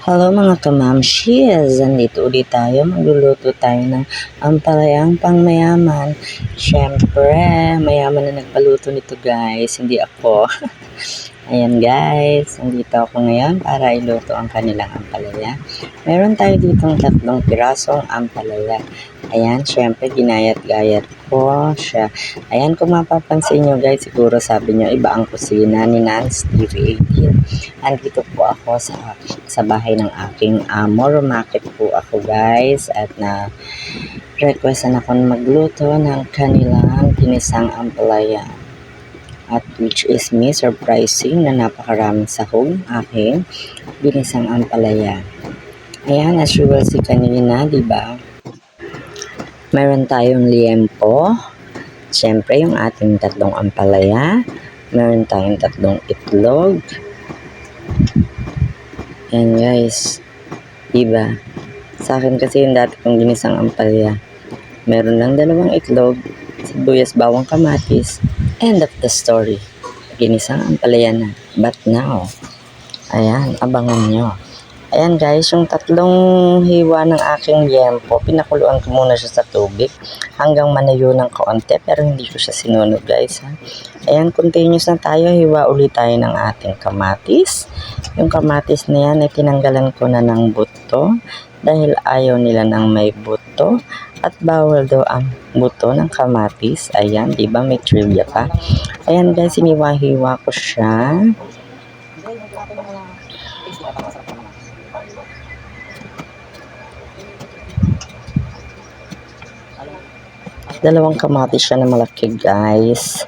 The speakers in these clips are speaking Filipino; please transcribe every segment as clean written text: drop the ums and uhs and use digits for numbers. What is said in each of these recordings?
Hello mga kamamshis! Andito ulit tayo. Magluluto tayo ng ampalayang pangmayaman. Siyempre, mayaman na nagpaluto nito guys. Hindi ako. Ayan guys, nandito ako ngayon para iluto ang kanilang ampalaya. Meron tayo ditong 3 pirasong ampalaya. Ayan, syempre ginayat-gayat ko siya. Ayan, kung mapapansin nyo guys, siguro sabi nyo iba ang kusina ni Nance TV18. Andito po ako sa bahay ng aking amo. Rumakit po ako guys at na requestan ako magluto ng kanilang ginisang ampalaya. At which is me, surprising na napakaraming sahog aking ginisang ampalaya. Ayan, as you will see kanina, diba? Meron tayong liempo. Siyempre, yung ating 3 ampalaya. Meron tayong 3 itlog. Ayan guys. Diba? Sa akin kasi yung dati kong ginisang ampalaya. Meron lang 2 itlog, sibuyas, bawang, kamatis. End of the story. Ginisang ampalaya na. But now, ayan, abangan nyo. Ayan guys, yung 3 hiwa ng aking liempo, pinakuluan ko muna siya sa tubig hanggang manayo ng kaunti, pero hindi ko siya sinunod guys. Ha? Ayan, continuous na tayo. Hiwa ulit tayo ng ating kamatis. Yung kamatis na yan ay tinanggalan ko na ng buto dahil ayaw nila ng may buto. At bawal daw ang buto ng kamatis. Ayan, di ba may trivia pa? Ayan guys, hiniwa-hiwa ko siya. Dalawang kamatis siya na malaki guys.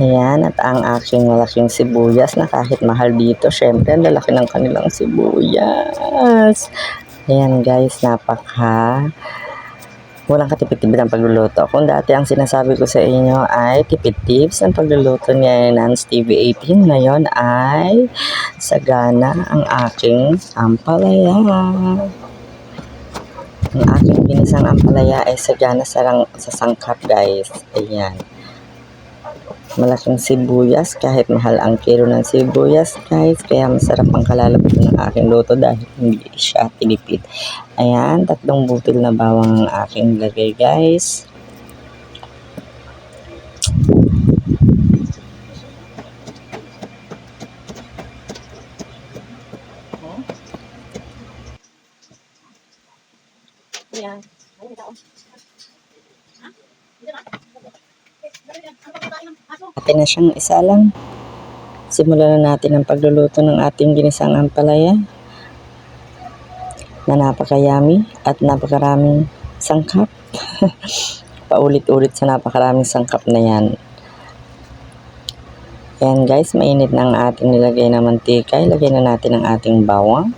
Ayan, at ang aking malaking sibuyas na kahit mahal dito, syempre ang lalaki ng kanilang sibuyas. Ayan guys, walang katipid-tipid ang pagluluto. Kung dati ang sinasabi ko sa inyo ay tipid tips ang pagluluto ni Nance TV18, ngayon ay sagana ang aking ampalaya. Ang aking ginisang ampalaya ay sagana sa sangkap guys. Ayan. Malaking sibuyas, kahit mahal ang kilo ng sibuyas guys, kaya masarap ang kalalabot ng aking luto dahil hindi siya tinipid. Ayan, 3 butil na bawang ang aking lagay guys. Ayan. Atin na siyang isa lang. Simulan na natin ang pagluluto ng ating ginisang ampalaya na napakayami at napakaraming sangkap. Paulit-ulit sa napakaraming sangkap na yan. Ayan guys, mainit na ang ating nilagay na mantika. Ilagay na natin ang ating bawang.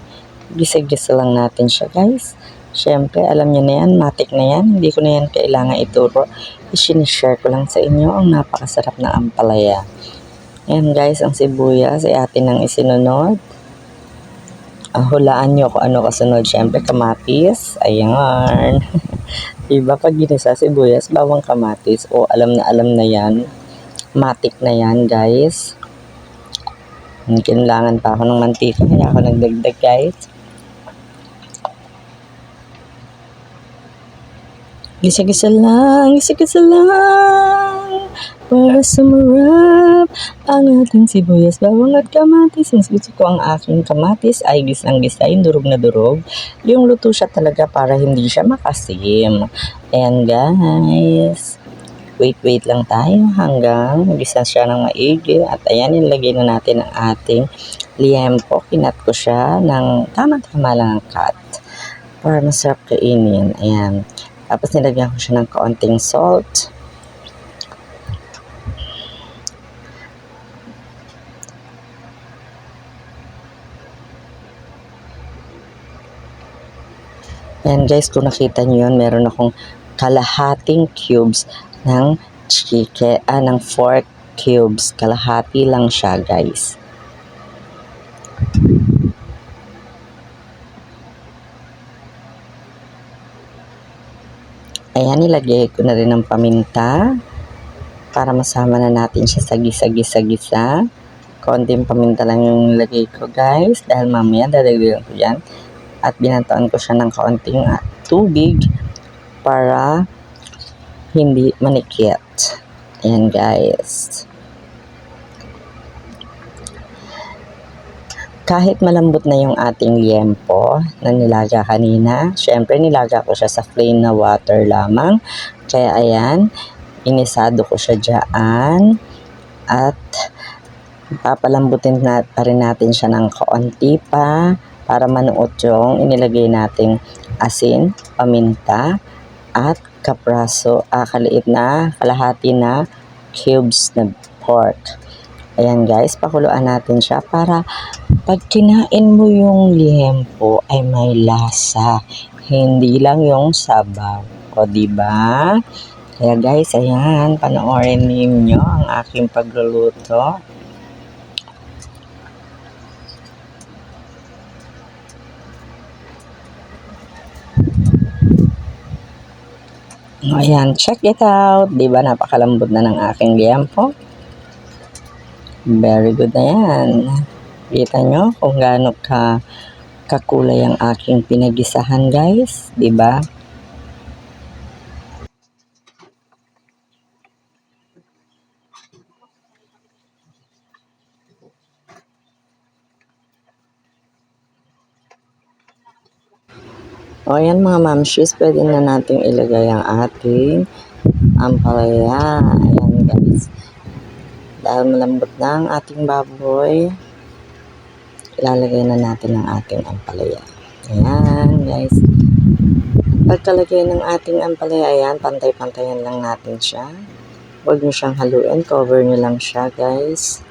Gisa-gisa lang natin siya guys. Siyempre, alam nyo na yan, matik na yan. Hindi ko na yan kailangan ituro. I-share ko lang sa inyo ang napakasarap na ampalaya. Ayan guys, ang sibuyas ay atin ang isinunod. Hulaan nyo kung ano kasunod. Siyempre, kamatis. Ayan. Diba pag ginisa sibuyas, bawang kamatis. O, alam na yan. Matik na yan guys. Kailangan pa ako ng mantika. Kaya ako nagdagdag guys. Gisa-gisa lang para sumarap ang ating sibuyas, bawang at kamatis. Mas gusto ko ang aking kamatis ay gisang-gisa, yung durog na durog. Yung luto siya talaga para hindi siya makasim. Ayan guys. Wait lang tayo hanggang gisa siya ng maigi. At ayan, nilagay na natin ang ating liempo. Kinat ko siya ng tama-tama lang ang cut para masarap kainin. Ayan. Tapos nilagyan ko siya ng kaunting salt. Ayan guys, kung nakita nyo yun, meron akong kalahating cubes ng ng 4 cubes. Kalahati lang siya guys. Ayan, nilagay ko na rin ng paminta para masama na natin siya sa gisa-gisa. Konting paminta lang yung nilagay ko guys dahil mamaya dadagdagan ko yan at binantaan ko siya ng kaunting tubig para hindi manikit. Ayan guys. Kahit malambot na yung ating liempo na nilaga kanina, syempre nilaga ko siya sa plain na water lamang. Kaya ayan, inisado ko siya dyan at papalambutin pa rin natin siya ng kaunti pa para manuot yung inilagay nating asin, paminta at kapraso, kaliit na kalahati na cubes na pork. Ayan guys, pakuluan natin siya para pag kinain mo yung liempo ay may lasa, hindi lang yung sabaw. O diba? Kaya guys, ayan, panoorin ninyo ang aking pagluluto. Ayan, check it out. Diba napakalambot na ng aking liempo? Very good na yan. Kita nyo kung gaano kakulay ang aking pinagisahan guys, di ba? O yan mga mamshis, pwede na nating ilagay ang ating ampalaya. Ayan guys. Dahil malambot na ang ating baboy, ilalagay na natin ang ating ampalaya. Ayan guys. Pagkalagay ng ating ampalaya, ayan, pantay-pantayan lang natin siya. Huwag nyo siyang haluin, cover nyo lang siya guys.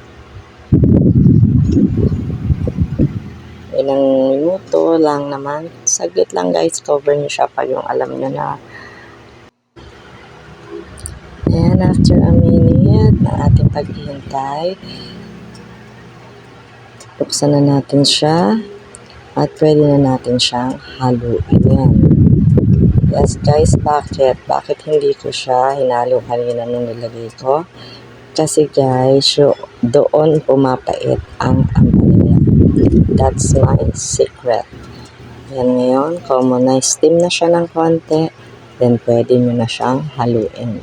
Ilang minuto lang naman. Saglit lang guys, cover nyo siya pag yung alam nyo na. Ayan, after a minute na ating paghihintay, buksan na natin siya at pwede na natin siyang haluin. Yes guys, bakit? Bakit hindi ko siya hinalo kanina nung nilagay ko? Kasi guys, doon pumapait ang ampalaya. That's my secret. Yan ngayon, kung na-steam na siya ng konti, then pwede nyo na siyang haluin.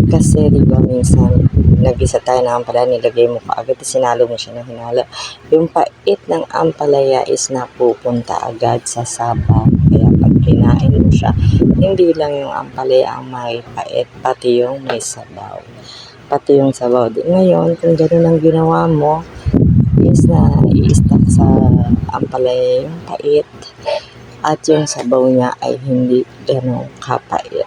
Kasi di ba minsan, nag-isa tayo ng ampalaya, nilagay mo kaagad, sinalo mo siya ng hinalo. Yung pait ng ampalaya is napupunta agad sa sabaw. Kaya pag kinain mo siya, hindi lang yung ampalaya ang may pait, pati yung may sabaw. Pati yung sabaw din. Ngayon, kung gano'n ang ginawa mo, is na i-stack sa ampalaya yung pait at yung sabaw niya ay hindi gano'ng kapait.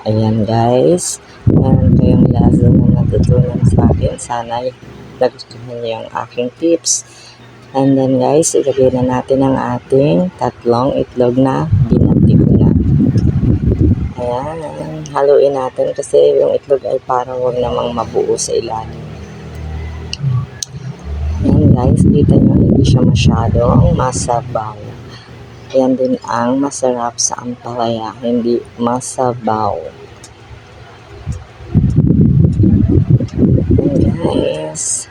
Ayan guys, meron kayong lasa na natutunan sa akin. Sana nagustuhan niyo yung aking tips. And then guys, ilagay na natin ang ating tatlong itlog na binati ko na. Ayan, haluin natin kasi yung itlog ay parang huwag namang mabuo sa ilalim. Ayan guys, kita nyo hindi siya masyadong masabaw. Ayan din ang masarap sa ampalaya, hindi masabaw. Ayan guys.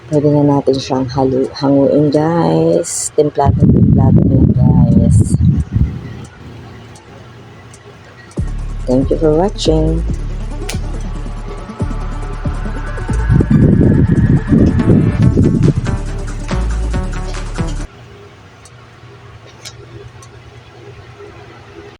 Pwede na natin siyang hanguin guys. Templado lang guys. Thank you for watching.